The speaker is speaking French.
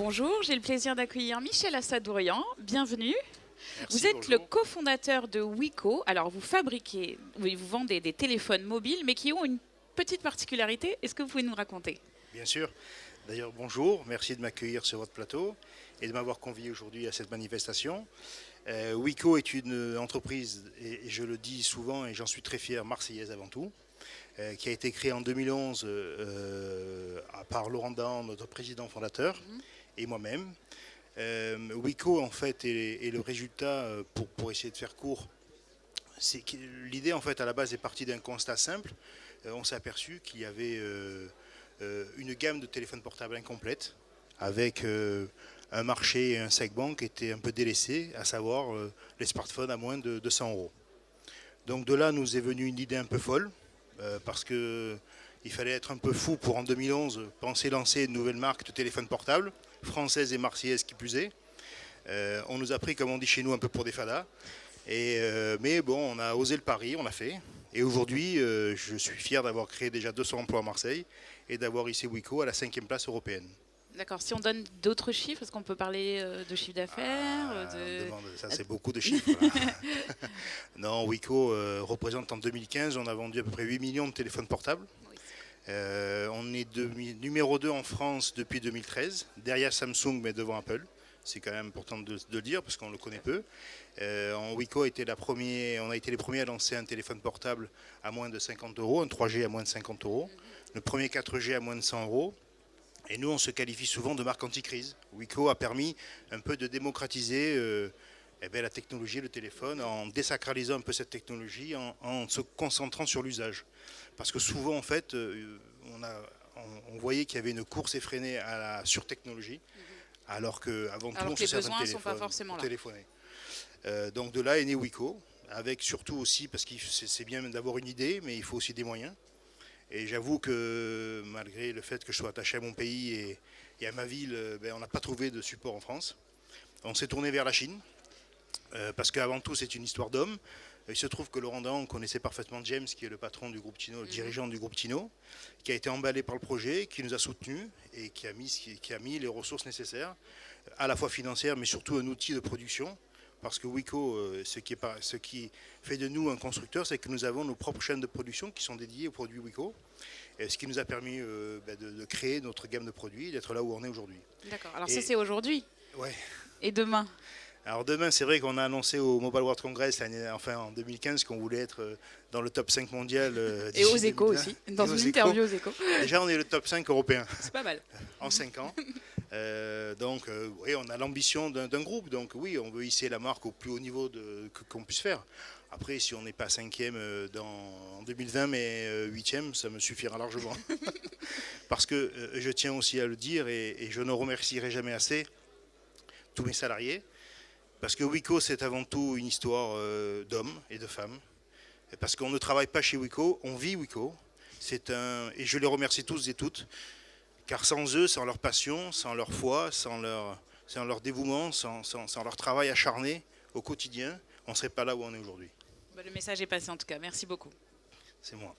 Bonjour, j'ai le plaisir d'accueillir Michel Assadourian. Bienvenue. Merci, Vous êtes bonjour. le cofondateur de Wiko. Alors, vous vendez des téléphones mobiles, mais qui ont une petite particularité. Est-ce que vous pouvez nous raconter? Bien sûr. D'ailleurs, bonjour. Merci de m'accueillir sur votre plateau et de m'avoir convié aujourd'hui à cette manifestation. Wiko est une entreprise, et je le dis souvent, et j'en suis très fier, marseillaise avant tout, qui a été créée en 2011 par Laurent Dan, notre président fondateur, et moi-même. Wiko, en fait, est le résultat, pour essayer de faire court, l'idée, en fait, à la base, est partie d'un constat simple. On s'est aperçu qu'il y avait une gamme de téléphones portables incomplète, avec un marché et un segment qui était un peu délaissé, à savoir les smartphones à moins de 200 euros. Donc de là nous est venue une idée un peu folle, parce qu'il fallait être un peu fou pour en 2011 penser lancer une nouvelle marque de téléphone portable, française et marseillaise qui plus est. On nous a pris, comme on dit chez nous, un peu pour des fadas. Mais bon, on a osé le pari, on l'a fait. Et aujourd'hui, je suis fier d'avoir créé déjà 200 emplois à Marseille et d'avoir hissé Wiko à la 5e place européenne. D'accord. Si on donne d'autres chiffres, est-ce qu'on peut parler de chiffre d'affaires Ça, c'est beaucoup de chiffres. Non, Wiko représente en 2015, on a vendu à peu près 8 millions de téléphones portables. Oui. On est numéro 2 en France depuis 2013, derrière Samsung mais devant Apple. C'est quand même important de le dire parce qu'on le connaît peu. Wiko on a été les premiers à lancer un téléphone portable à moins de 50 euros, un 3G à moins de 50 euros, le premier 4G à moins de 100 euros. Et nous, on se qualifie souvent de marque anti-crise. Wiko a permis un peu de démocratiser la technologie, le téléphone, en désacralisant un peu cette technologie, en se concentrant sur l'usage. Parce que souvent, en fait, on voyait qu'il y avait une course effrénée à la surtechnologie, alors qu'avant tout, on se servait de téléphone pour téléphoner. Donc de là est né Wiko, avec surtout aussi, parce que c'est bien d'avoir une idée, mais il faut aussi des moyens. Et j'avoue que malgré le fait que je sois attaché à mon pays et à ma ville, on n'a pas trouvé de support en France. On s'est tourné vers la Chine, parce qu'avant tout c'est une histoire d'hommes. Il se trouve que Laurent Dan connaissait parfaitement James, qui est le patron du groupe Tino, le dirigeant du groupe Tino, qui a été emballé par le projet, qui nous a soutenus et qui a mis les ressources nécessaires, à la fois financières, mais surtout un outil de production. Parce que Wiko, ce qui fait de nous un constructeur, c'est que nous avons nos propres chaînes de production qui sont dédiées aux produits Wiko. Ce qui nous a permis de créer notre gamme de produits, d'être là où on est aujourd'hui. D'accord. Alors ça, c'est aujourd'hui. Ouais. Et demain? Alors demain, c'est vrai qu'on a annoncé au Mobile World Congress, en 2015, qu'on voulait être dans le top 5 mondial. Et aux échos aussi, dans une interview aux échos. Déjà, on est le top 5 européen. C'est pas mal. En 5 ans. Oui, on a l'ambition d'un groupe. Donc oui, on veut hisser la marque au plus haut niveau qu'on puisse faire. Après, si on n'est pas 5e en 2020, mais 8e, ça me suffira largement. Parce que je tiens aussi à le dire, et je ne remercierai jamais assez tous mes salariés. Parce que Wiko, c'est avant tout une histoire d'hommes et de femmes. Parce qu'on ne travaille pas chez Wiko, on vit Wiko. Et je les remercie tous et toutes. Car sans eux, sans leur passion, sans leur foi, sans leur dévouement, sans leur travail acharné au quotidien, on ne serait pas là où on est aujourd'hui. Le message est passé en tout cas. Merci beaucoup. C'est moi.